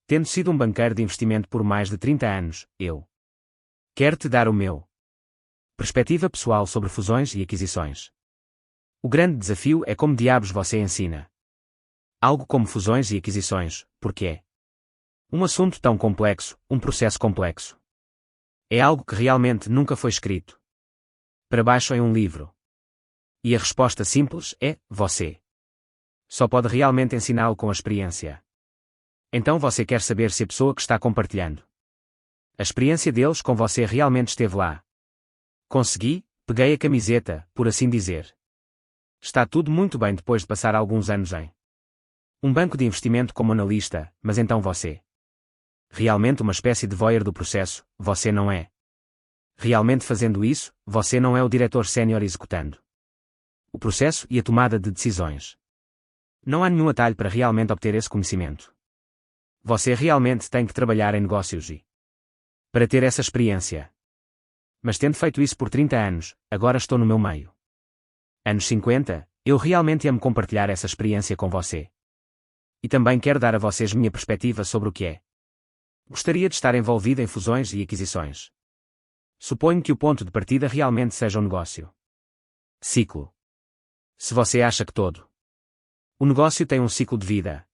Tendo sido um banqueiro de investimento por mais de 30 anos, eu quero te dar o meu perspectiva pessoal sobre fusões e aquisições. O grande desafio é como diabos você ensina algo como fusões e aquisições, porque é um assunto tão complexo, um processo complexo. É algo que realmente nunca foi escrito para baixo em um livro. E a resposta simples é: você só pode realmente ensiná-lo com a experiência. Então você quer saber se a pessoa que está compartilhando a experiência deles com você realmente esteve lá. Consegui, peguei a camiseta, por assim dizer. Está tudo muito bem depois de passar alguns anos em um banco de investimento como analista, mas então você realmente uma espécie de voyeur do processo, você não é. Realmente fazendo isso, você não é o diretor sénior executando o processo e a tomada de decisões. Não há nenhum atalho para realmente obter esse conhecimento. Você realmente tem que trabalhar em negócios e para ter essa experiência. Mas tendo feito isso por 30 anos, agora estou no meu meio. Anos 50, eu realmente amo compartilhar essa experiência com você. E também quero dar a vocês minha perspectiva sobre o que é. Gostaria de estar envolvido em fusões e aquisições. Suponho que o ponto de partida realmente seja um negócio. Ciclo. Se você acha que todo o negócio tem um ciclo de vida.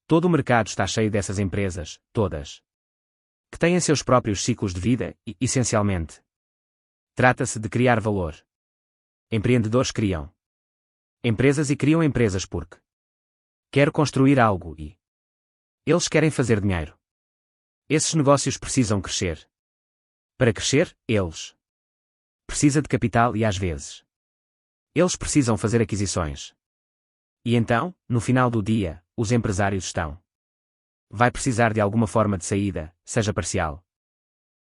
Todo o mercado está cheio dessas empresas, todas que têm seus próprios ciclos de vida e, essencialmente, trata-se de criar valor. Empreendedores criam empresas e criam empresas porque querem construir algo e eles querem fazer dinheiro. Esses negócios precisam crescer. Para crescer, eles precisam de capital e às vezes eles precisam fazer aquisições. E então, no final do dia, os empresários estão vai precisar de alguma forma de saída, seja parcial.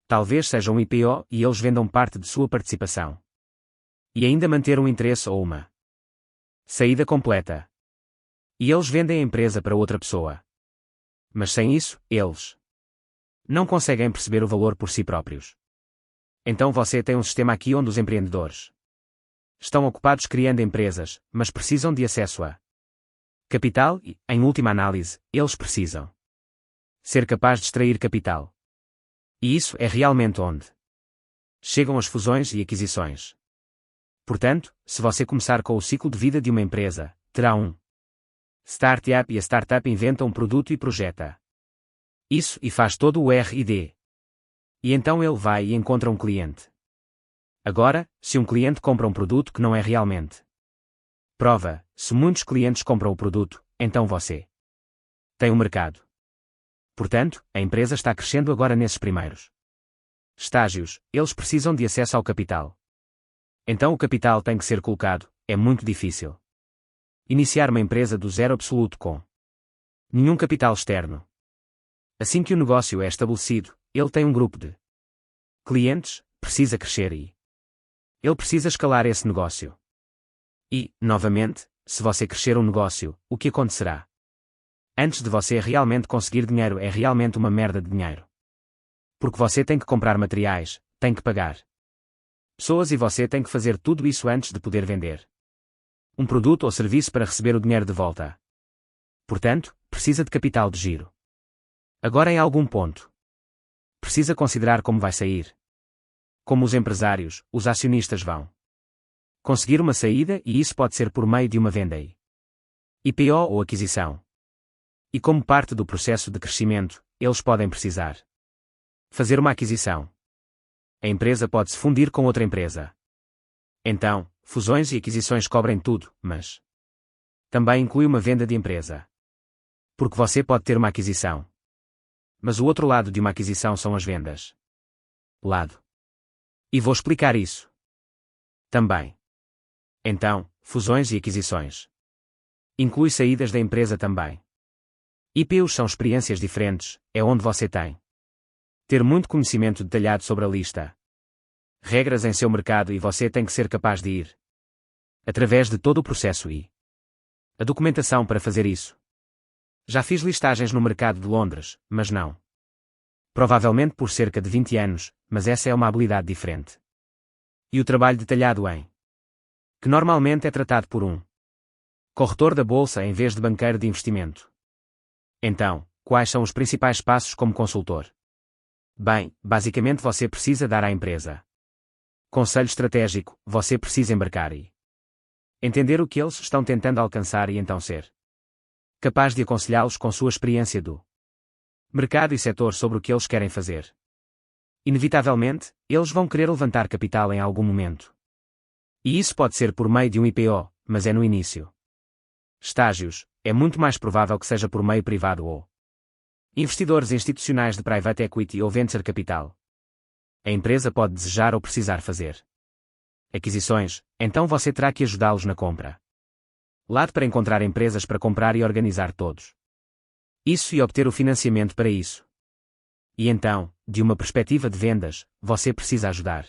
Talvez seja um IPO e eles vendam parte de sua participação. E ainda manter um interesse ou uma saída completa. E eles vendem a empresa para outra pessoa. Mas sem isso, eles não conseguem perceber o valor por si próprios. Então você tem um sistema aqui onde os empreendedores estão ocupados criando empresas, mas precisam de acesso a capital e, em última análise, eles precisam ser capaz de extrair capital. E isso é realmente onde chegam as fusões e aquisições. Portanto, se você começar com o ciclo de vida de uma empresa, terá um startup e a startup inventa um produto e projeta isso e faz todo o R&D. E então ele vai e encontra um cliente. Agora, se um cliente compra um produto que não é realmente prova, se muitos clientes compram o produto, então você tem um mercado. Portanto, a empresa está crescendo agora nesses primeiros estágios, eles precisam de acesso ao capital. Então o capital tem que ser colocado, é muito difícil iniciar uma empresa do zero absoluto com nenhum capital externo. Assim que o negócio é estabelecido, ele tem um grupo de clientes, precisa crescer e ele precisa escalar esse negócio. E, novamente, se você crescer um negócio, o que acontecerá? Antes de você realmente conseguir dinheiro é realmente uma merda de dinheiro. Porque você tem que comprar materiais, tem que pagar pessoas e você tem que fazer tudo isso antes de poder vender um produto ou serviço para receber o dinheiro de volta. Portanto, precisa de capital de giro. Agora em algum ponto, precisa considerar como vai sair. Como os empresários, os acionistas vão conseguir uma saída e isso pode ser por meio de uma venda e IPO ou aquisição. E como parte do processo de crescimento, eles podem precisar fazer uma aquisição. A empresa pode se fundir com outra empresa. Então, fusões e aquisições cobrem tudo, mas também inclui uma venda de empresa. Porque você pode ter uma aquisição. Mas o outro lado de uma aquisição são as vendas. Lado. E vou explicar isso também. Então, fusões e aquisições. Inclui saídas da empresa também. IPOs são experiências diferentes, é onde você tem ter muito conhecimento detalhado sobre a lista. Regras em seu mercado e você tem que ser capaz de ir através de todo o processo e a documentação para fazer isso. Já fiz listagens no mercado de Londres, mas não. Provavelmente por cerca de 20 anos, mas essa é uma habilidade diferente. E o trabalho detalhado em que normalmente é tratado por um corretor da bolsa em vez de banqueiro de investimento. Então, quais são os principais passos como consultor? Bem, basicamente você precisa dar à empresa conselho estratégico, você precisa embarcar e entender o que eles estão tentando alcançar e então ser capaz de aconselhá-los com sua experiência do mercado e setor sobre o que eles querem fazer. Inevitavelmente, eles vão querer levantar capital em algum momento. E isso pode ser por meio de um IPO, mas é no início. Estágios, é muito mais provável que seja por meio privado ou investidores institucionais de private equity ou venture capital. A empresa pode desejar ou precisar fazer aquisições, então você terá que ajudá-los na compra. Lado para encontrar empresas para comprar e organizar todos isso e obter o financiamento para isso. E então, de uma perspectiva de vendas, você precisa ajudar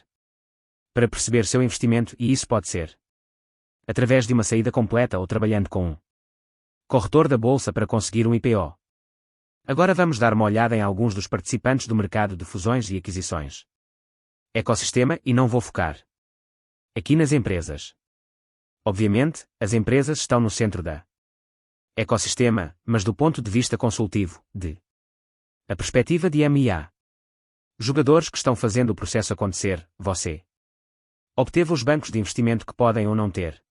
para perceber seu investimento e isso pode ser através de uma saída completa ou trabalhando com um corretor da bolsa para conseguir um IPO. Agora vamos dar uma olhada em alguns dos participantes do mercado de fusões e aquisições. Ecossistema e não vou focar aqui nas empresas. Obviamente, as empresas estão no centro da ecossistema, mas do ponto de vista consultivo, de a perspectiva de M&A. Jogadores que estão fazendo o processo acontecer, você obteve os bancos de investimento que podem ou não ter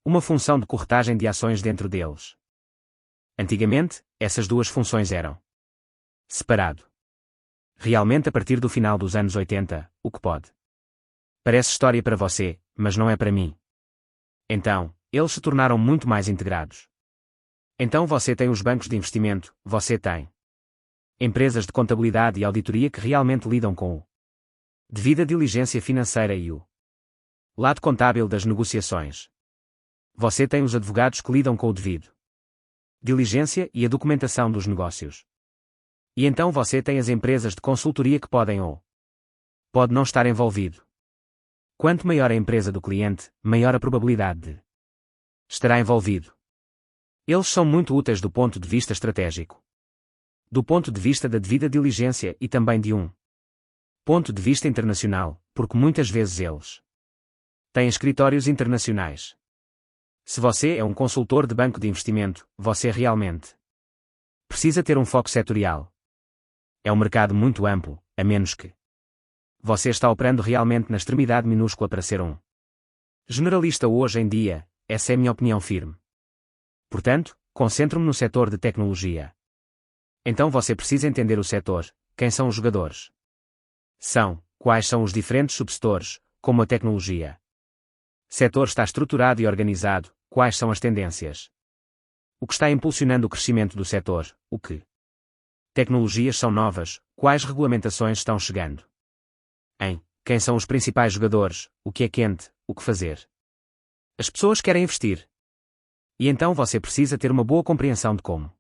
uma função de corretagem de ações dentro deles. Antigamente, essas duas funções eram separado. Realmente a partir do final dos anos 80, o que pode parece história para você, mas não é para mim. Então, eles se tornaram muito mais integrados. Então você tem os bancos de investimento, você tem empresas de contabilidade e auditoria que realmente lidam com o devida diligência financeira e o lado contábil das negociações. Você tem os advogados que lidam com o devido diligência e a documentação dos negócios. E então você tem as empresas de consultoria que podem ou pode não estar envolvido. Quanto maior a empresa do cliente, maior a probabilidade de estará envolvido. Eles são muito úteis do ponto de vista estratégico, do ponto de vista da devida diligência e também de um ponto de vista internacional, porque muitas vezes eles têm escritórios internacionais. Se você é um consultor de banco de investimento, você realmente precisa ter um foco setorial. É um mercado muito amplo, a menos que você está operando realmente na extremidade minúscula para ser um generalista hoje em dia, essa é a minha opinião firme. Portanto, concentro-me no setor de tecnologia. Então você precisa entender o setor, quem são os jogadores. Quais são os diferentes subsetores, como a tecnologia. Setor está estruturado e organizado, quais são as tendências. O que está impulsionando o crescimento do setor, o que tecnologias são novas, quais regulamentações estão chegando. Quem são os principais jogadores, o que é quente, o que fazer. As pessoas querem investir. E então você precisa ter uma boa compreensão de como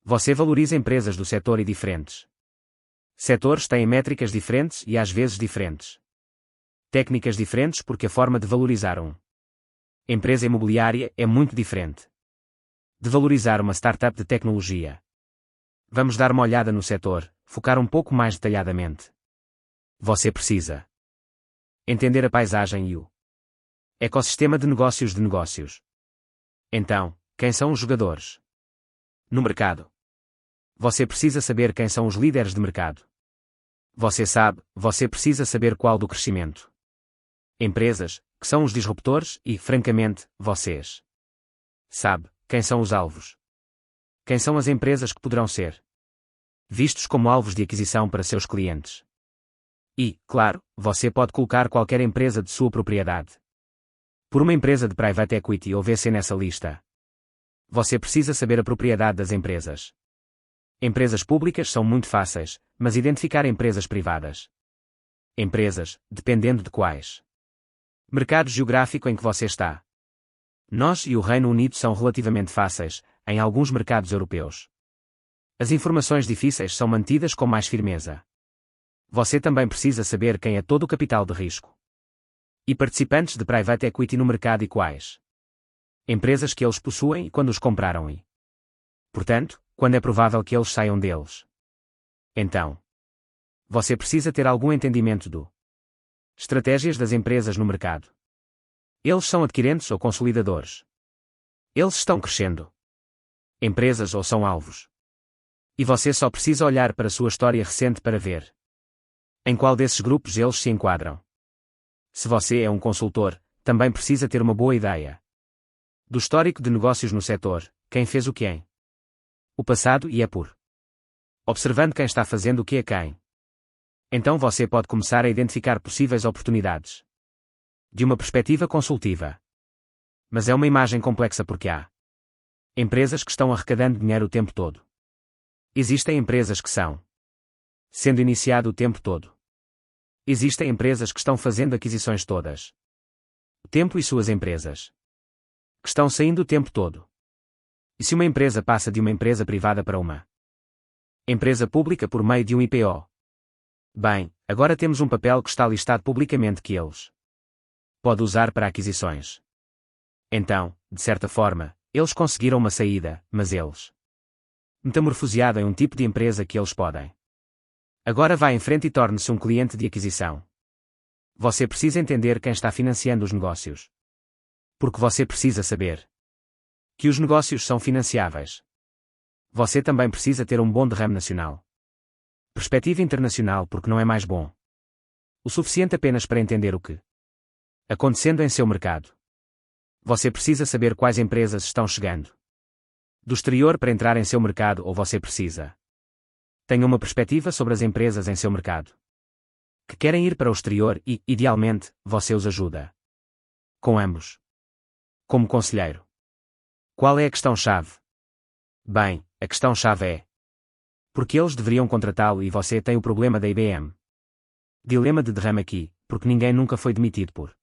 você valoriza empresas do setor e diferentes setores têm métricas diferentes e às vezes diferentes técnicas diferentes porque a forma de valorizar uma empresa imobiliária é muito diferente de valorizar uma startup de tecnologia. Vamos dar uma olhada no setor, focar um pouco mais detalhadamente. Você precisa entender a paisagem e o ecossistema de negócios. Então, quem são os jogadores no mercado? Você precisa saber quem são os líderes de mercado. Você precisa saber qual do crescimento. Empresas, que são os disruptores e, francamente, vocês quem são os alvos. Quem são as empresas que poderão ser vistos como alvos de aquisição para seus clientes. E, claro, você pode colocar qualquer empresa de sua propriedade por uma empresa de private equity ou VC nessa lista. Você precisa saber a propriedade das empresas. Empresas públicas são muito fáceis, mas identificar empresas privadas. Empresas, dependendo de quais mercado geográfico em que você está. Nós e o Reino Unido são relativamente fáceis, em alguns mercados europeus. As informações difíceis são mantidas com mais firmeza. Você também precisa saber quem é todo o capital de risco e participantes de private equity no mercado e quais empresas que eles possuem e quando os compraram e, portanto, quando é provável que eles saiam deles. Então, você precisa ter algum entendimento do estratégias das empresas no mercado. Eles são adquirentes ou consolidadores? Eles estão crescendo? Empresas ou são alvos? E você só precisa olhar para sua história recente para ver em qual desses grupos eles se enquadram. Se você é um consultor, também precisa ter uma boa ideia do histórico de negócios no setor, quem fez o que em o passado e é por observando quem está fazendo o que a quem. Então você pode começar a identificar possíveis oportunidades de uma perspectiva consultiva. Mas é uma imagem complexa porque há empresas que estão arrecadando dinheiro o tempo todo. Existem empresas que são sendo iniciado o tempo todo. Existem empresas que estão fazendo aquisições todas o tempo e suas empresas que estão saindo o tempo todo. E se uma empresa passa de uma empresa privada para uma empresa pública por meio de um IPO? Bem, agora temos um papel que está listado publicamente que eles pode usar para aquisições. Então, de certa forma, eles conseguiram uma saída, mas eles metamorfoseado em um tipo de empresa que eles podem. Agora vá em frente e torne-se um cliente de aquisição. Você precisa entender quem está financiando os negócios. Porque você precisa saber que os negócios são financiáveis. Você também precisa ter um bom derrame nacional. Perspectiva internacional porque não é mais bom o suficiente apenas para entender o que acontecendo em seu mercado. Você precisa saber quais empresas estão chegando do exterior para entrar em seu mercado ou você precisa tenha uma perspectiva sobre as empresas em seu mercado que querem ir para o exterior e, idealmente, você os ajuda com ambos. Como conselheiro. Qual é a questão-chave? Bem, a questão-chave é porque eles deveriam contratá-lo e você tem o problema da IBM. Dilema de derrame aqui, porque ninguém nunca foi demitido por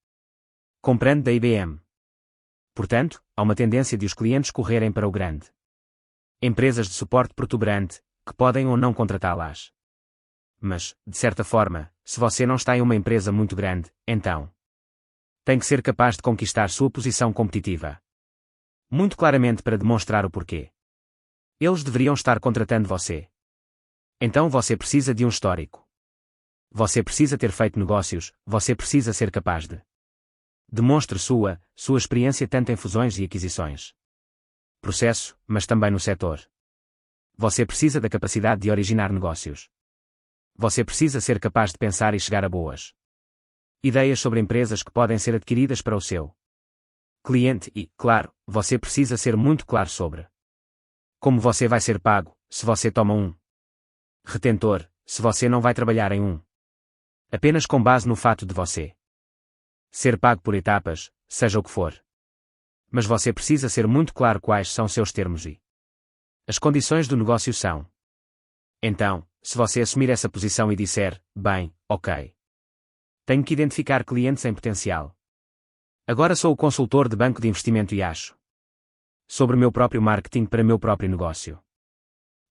comprando da IBM. Portanto, há uma tendência de os clientes correrem para o grande empresas de suporte protuberante, que podem ou não contratá-las. Mas, de certa forma, se você não está em uma empresa muito grande, então tem que ser capaz de conquistar sua posição competitiva. Muito claramente para demonstrar o porquê eles deveriam estar contratando você. Então você precisa de um histórico. Você precisa ter feito negócios, você precisa ser capaz de demonstre sua experiência tanto em fusões e aquisições. Processo, mas também no setor. Você precisa da capacidade de originar negócios. Você precisa ser capaz de pensar e chegar a boas ideias sobre empresas que podem ser adquiridas para o seu cliente e, claro, você precisa ser muito claro sobre como você vai ser pago, se você toma um retentor, se você não vai trabalhar em um apenas com base no fato de você ser pago por etapas, seja o que for. Mas você precisa ser muito claro quais são seus termos e as condições do negócio são. Então, se você assumir essa posição e disser, bem, ok. Tenho que identificar clientes em potencial. Agora sou o consultor de banco de investimento e acho sobre meu próprio marketing para meu próprio negócio.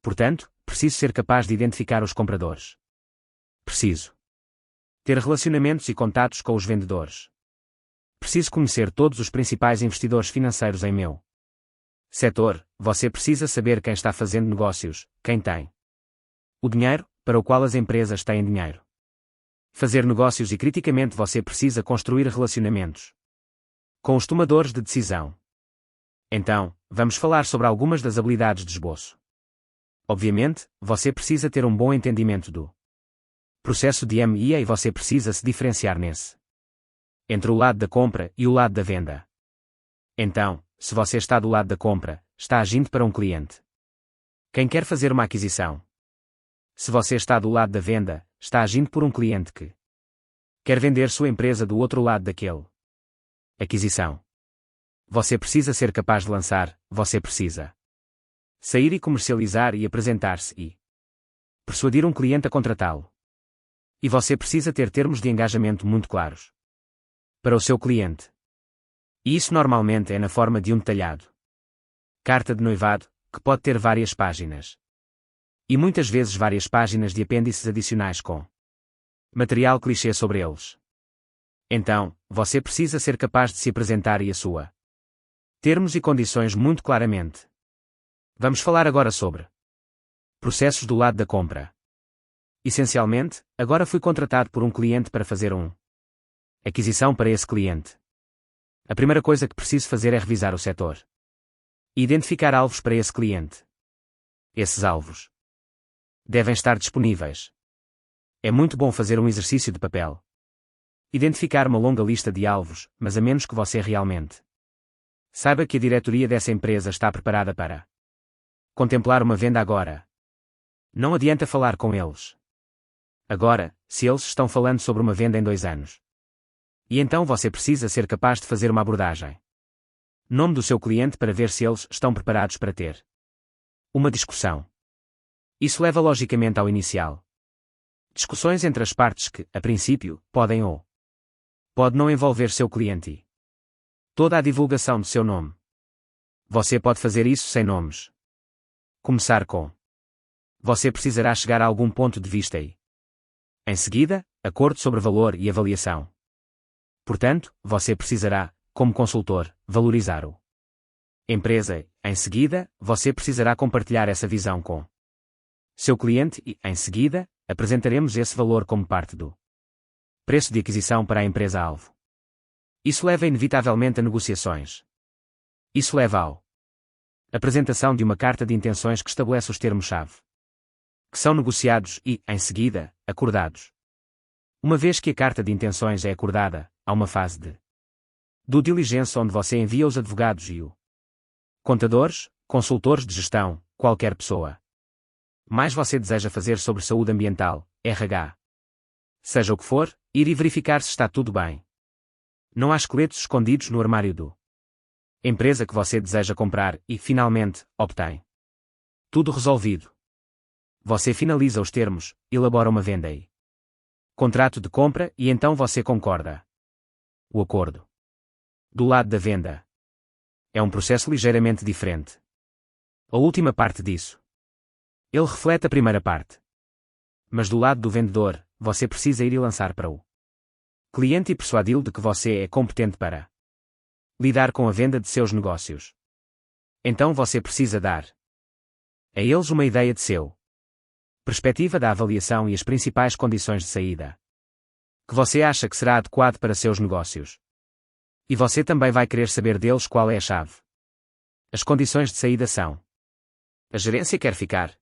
Portanto, preciso ser capaz de identificar os compradores. Preciso ter relacionamentos e contatos com os vendedores. Preciso conhecer todos os principais investidores financeiros em meu setor. Você precisa saber quem está fazendo negócios, quem tem o dinheiro, para o qual as empresas têm dinheiro. Fazer negócios e criticamente você precisa construir relacionamentos com os tomadores de decisão. Então, vamos falar sobre algumas das habilidades de esboço. Obviamente, você precisa ter um bom entendimento do processo de M&A e você precisa se diferenciar nesse entre o lado da compra e o lado da venda. Então, se você está do lado da compra, está agindo para um cliente. Quem quer fazer uma aquisição? Se você está do lado da venda, está agindo por um cliente que quer vender sua empresa do outro lado daquele aquisição. Você precisa ser capaz de lançar, você precisa sair e comercializar e apresentar-se e persuadir um cliente a contratá-lo. E você precisa ter termos de engajamento muito claros para o seu cliente. E isso normalmente é na forma de um detalhado carta de noivado, que pode ter várias páginas. E muitas vezes várias páginas de apêndices adicionais com material clichê sobre eles. Então, você precisa ser capaz de se apresentar e a sua termos e condições muito claramente. Vamos falar agora sobre processos do lado da compra. Essencialmente, agora fui contratado por um cliente para fazer aquisição para esse cliente. A primeira coisa que preciso fazer é revisar o setor e identificar alvos para esse cliente. Esses alvos Devem estar disponíveis. É muito bom fazer um exercício de papel. Identificar uma longa lista de alvos, mas a menos que você realmente saiba que a diretoria dessa empresa está preparada para contemplar uma venda agora. Não adianta falar com eles agora, se eles estão falando sobre uma venda em 2 anos. E então você precisa ser capaz de fazer uma abordagem. Nome do seu cliente para ver se eles estão preparados para ter uma discussão. Isso leva logicamente ao inicial. Discussões entre as partes que, a princípio, podem ou pode não envolver seu cliente e toda a divulgação do seu nome. Você pode fazer isso sem nomes. Começar com: você precisará chegar a algum ponto de vista e, em seguida, acordo sobre valor e avaliação. Portanto, você precisará, como consultor, valorizar o empresa e, em seguida, você precisará compartilhar essa visão com seu cliente e, em seguida, apresentaremos esse valor como parte do preço de aquisição para a empresa-alvo. Isso leva inevitavelmente a negociações. Isso leva ao apresentação de uma carta de intenções que estabelece os termos-chave, que são negociados e, em seguida, acordados. Uma vez que a carta de intenções é acordada, há uma fase de due diligence onde você envia os advogados e o contadores, consultores de gestão, qualquer pessoa. Mais você deseja fazer sobre saúde ambiental, RH. Seja o que for, ir e verificar se está tudo bem. Não há esqueletos escondidos no armário do empresa que você deseja comprar e, finalmente, obtém tudo resolvido. Você finaliza os termos, elabora uma venda e contrato de compra e então você concorda. O acordo. Do lado da venda. É um processo ligeiramente diferente. A última parte disso. Ele reflete a primeira parte. Mas do lado do vendedor, você precisa ir e lançar para o cliente e persuadi-lo de que você é competente para lidar com a venda de seus negócios. Então você precisa dar a eles uma ideia de seu perspectiva da avaliação e as principais condições de saída que você acha que será adequado para seus negócios. E você também vai querer saber deles qual é a chave. As condições de saída são: a gerência quer ficar.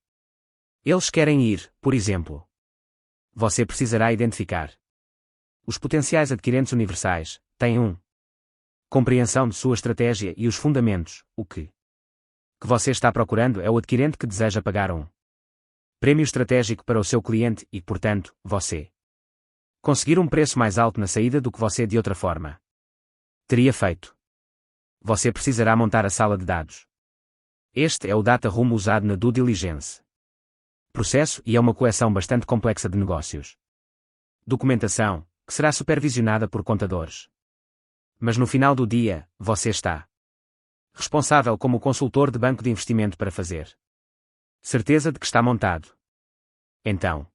Eles querem ir, por exemplo. Você precisará identificar os potenciais adquirentes universais, têm compreensão de sua estratégia e os fundamentos, o que você está procurando é o adquirente que deseja pagar prêmio estratégico para o seu cliente e, portanto, você conseguir um preço mais alto na saída do que você de outra forma teria feito. Você precisará montar a sala de dados. Este é o data room usado na due diligence processo e é uma coleção bastante complexa de negócios. Documentação, que será supervisionada por contadores. Mas no final do dia, você está responsável como consultor de banco de investimento para fazer certeza de que está montado. Então,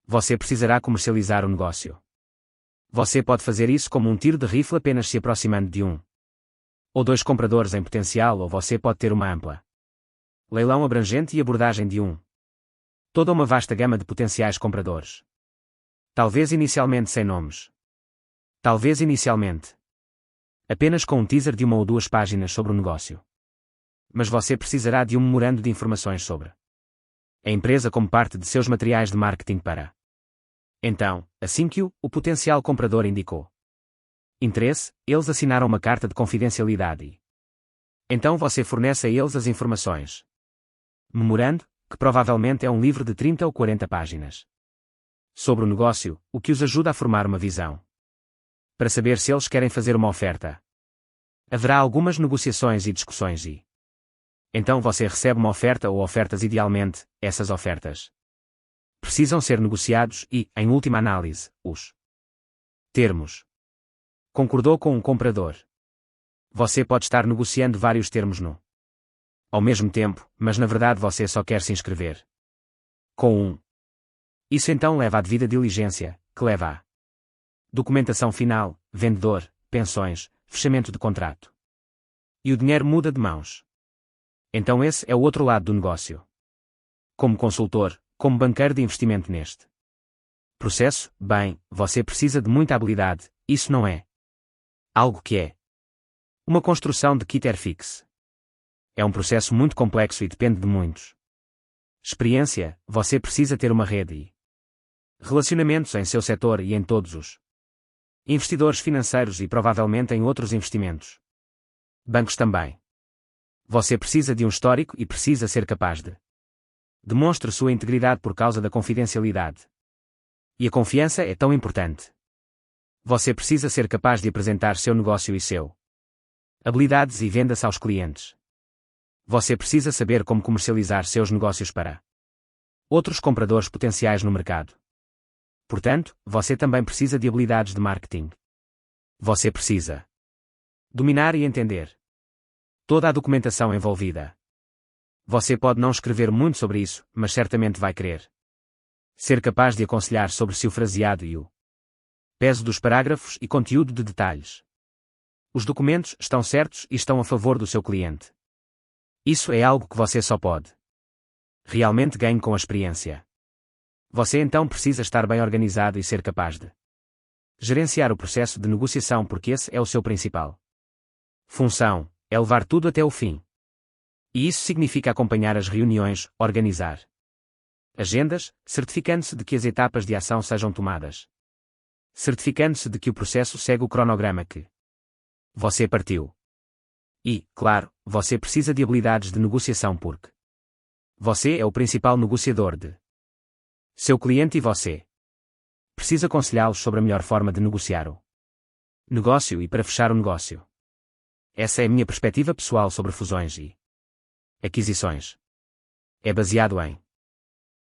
você precisará comercializar o negócio. Você pode fazer isso como um tiro de rifle apenas se aproximando de 1 ou 2 compradores em potencial, ou você pode ter uma ampla leilão abrangente e abordagem de toda uma vasta gama de potenciais compradores. Talvez inicialmente sem nomes. Talvez inicialmente apenas com um teaser de 1 ou 2 páginas sobre o negócio. Mas você precisará de um memorando de informações sobre a empresa como parte de seus materiais de marketing para. Então, assim que o potencial comprador indicou interesse, eles assinaram uma carta de confidencialidade e então você fornece a eles as informações. Memorando, que provavelmente é um livro de 30 ou 40 páginas. Sobre o negócio, o que os ajuda a formar uma visão. Para saber se eles querem fazer uma oferta. Haverá algumas negociações e discussões e então você recebe uma oferta ou ofertas. Idealmente, essas ofertas precisam ser negociados e, em última análise, os termos. Concordou com um comprador. Você pode estar negociando vários termos ao mesmo tempo, mas na verdade você só quer se inscrever com um. Isso então leva à devida diligência, que leva à documentação final, vendedor, pensões, fechamento de contrato. E o dinheiro muda de mãos. Então esse é o outro lado do negócio. Como consultor, como banqueiro de investimento neste processo, bem, você precisa de muita habilidade, isso não é algo que é uma construção de kit fixe. É um processo muito complexo e depende de muitos Experiência, você precisa ter uma rede e relacionamentos em seu setor e em todos os investidores financeiros e provavelmente em outros investimentos. Bancos também. Você precisa de um histórico e precisa ser capaz de demonstre sua integridade por causa da confidencialidade. E a confiança é tão importante. Você precisa ser capaz de apresentar seu negócio e seu habilidades e venda-se aos clientes. Você precisa saber como comercializar seus negócios para outros compradores potenciais no mercado. Portanto, você também precisa de habilidades de marketing. Você precisa dominar e entender toda a documentação envolvida. Você pode não escrever muito sobre isso, mas certamente vai querer ser capaz de aconselhar sobre seu fraseado e o peso dos parágrafos e conteúdo de detalhes. Os documentos estão certos e estão a favor do seu cliente. Isso é algo que você só pode realmente ganhar com a experiência. Você então precisa estar bem organizado e ser capaz de gerenciar o processo de negociação porque esse é o seu principal função, é levar tudo até o fim. E isso significa acompanhar as reuniões, organizar agendas, certificando-se de que as etapas de ação sejam tomadas. Certificando-se de que o processo segue o cronograma que você partiu. E, claro, você precisa de habilidades de negociação porque você é o principal negociador de seu cliente e você precisa aconselhá-los sobre a melhor forma de negociar o negócio e para fechar o negócio. Essa é a minha perspectiva pessoal sobre fusões e aquisições. É baseado em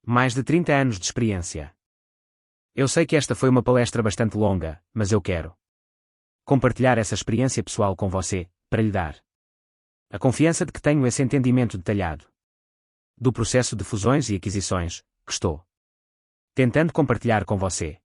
mais de 30 anos de experiência. Eu sei que esta foi uma palestra bastante longa, mas eu quero compartilhar essa experiência pessoal com você, para lhe dar a confiança de que tenho esse entendimento detalhado do processo de fusões e aquisições que estou tentando compartilhar com você.